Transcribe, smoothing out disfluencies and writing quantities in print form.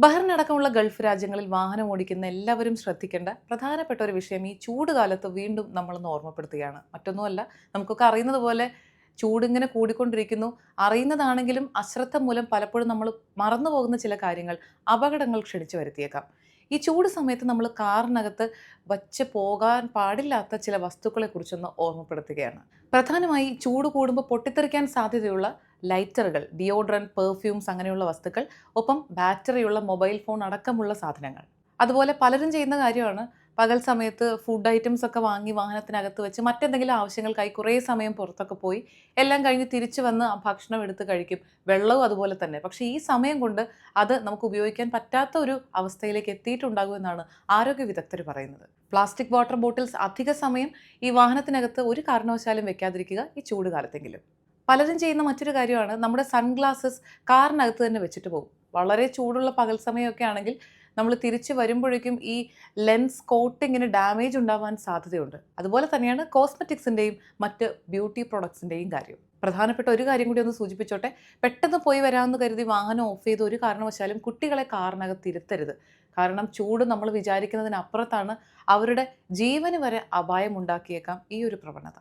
ബഹ്റിനടക്കമുള്ള Gulf രാജ്യങ്ങളിൽ വാഹനം ഓടിക്കുന്ന എല്ലാവരും ശ്രദ്ധിക്കേണ്ട പ്രധാനപ്പെട്ട ഒരു വിഷയം ഈ ചൂട് കാലത്ത് വീണ്ടും നമ്മളൊന്ന് ഓർമ്മപ്പെടുത്തുകയാണ്. മറ്റൊന്നുമല്ല, നമുക്കൊക്കെ അറിയുന്നത് പോലെ ചൂടിങ്ങനെ കൂടിക്കൊണ്ടിരിക്കുന്നു. അറിയുന്നതാണെങ്കിലും അശ്രദ്ധ മൂലം പലപ്പോഴും നമ്മൾ മറന്നു പോകുന്ന ചില കാര്യങ്ങൾ അപകടങ്ങൾ ക്ഷണിച്ചു വരുത്തിയേക്കാം. ഈ ചൂട് സമയത്ത് നമ്മൾ കാറിനകത്ത് വച്ച് പോകാൻ പാടില്ലാത്ത ചില വസ്തുക്കളെക്കുറിച്ചൊന്ന് ഓർമ്മപ്പെടുത്തുകയാണ്. പ്രധാനമായി ചൂട് കൂടുമ്പോൾ പൊട്ടിത്തെറിക്കാൻ സാധ്യതയുള്ള ലൈറ്ററുകൾ, ഡിയോഡ്രൻറ്റ്, പെർഫ്യൂംസ് അങ്ങനെയുള്ള വസ്തുക്കൾ, ഒപ്പം ബാറ്ററിയുള്ള മൊബൈൽ ഫോൺ അടക്കമുള്ള സാധനങ്ങൾ. അതുപോലെ പലരും ചെയ്യുന്ന കാര്യമാണ് പകൽ സമയത്ത് ഫുഡ് ഐറ്റംസ് ഒക്കെ വാങ്ങി വാഹനത്തിനകത്ത് വെച്ച് മറ്റെന്തെങ്കിലും ആവശ്യങ്ങൾക്കായി കുറേ സമയം പുറത്തൊക്കെ പോയി എല്ലാം കഴിഞ്ഞ് തിരിച്ചു വന്ന് ആ ഭക്ഷണം എടുത്ത് കഴിക്കും. വെള്ളവും അതുപോലെ തന്നെ. പക്ഷേ ഈ സമയം കൊണ്ട് അത് നമുക്ക് ഉപയോഗിക്കാൻ പറ്റാത്ത ഒരു അവസ്ഥയിലേക്ക് എത്തിയിട്ടുണ്ടാകുമെന്നാണ് ആരോഗ്യ വിദഗ്ധർ പറയുന്നത്. പ്ലാസ്റ്റിക് വാട്ടർ ബോട്ടിൽസ് അധിക സമയം ഈ വാഹനത്തിനകത്ത് ഒരു കാരണവശാലും വെക്കാതിരിക്കുക, ഈ ചൂട് കാലത്തെങ്കിലും. പലരും ചെയ്യുന്ന മറ്റൊരു കാര്യമാണ് നമ്മുടെ സൺഗ്ലാസസ് കാറിനകത്ത് തന്നെ വെച്ചിട്ട് പോകും. വളരെ ചൂടുള്ള പകൽ സമയമൊക്കെ ആണെങ്കിൽ നമ്മൾ തിരിച്ച് വരുമ്പോഴേക്കും ഈ ലെൻസ് കോട്ടിങ്ങിന് ഡാമേജ് ഉണ്ടാവാൻ സാധ്യതയുണ്ട്. അതുപോലെ തന്നെയാണ് കോസ്മെറ്റിക്സിൻ്റെയും മറ്റ് ബ്യൂട്ടി പ്രൊഡക്ട്സിൻ്റെയും കാര്യം. പ്രധാനപ്പെട്ട ഒരു കാര്യം കൂടി ഒന്ന് സൂചിപ്പിച്ചോട്ടെ. പെട്ടെന്ന് പോയി വരാമെന്ന് കരുതി വാഹനം ഓഫ് ചെയ്ത് ഒരു കാരണവശാലും കുട്ടികളെ കാറിനകത്ത് ഇരുത്തരുത്. കാരണം ചൂട് നമ്മൾ വിചാരിക്കുന്നതിനപ്പുറത്താണ് അവരുടെ ജീവന് വരെ അപായം ഉണ്ടാക്കിയേക്കാം ഈ ഒരു പ്രവണത.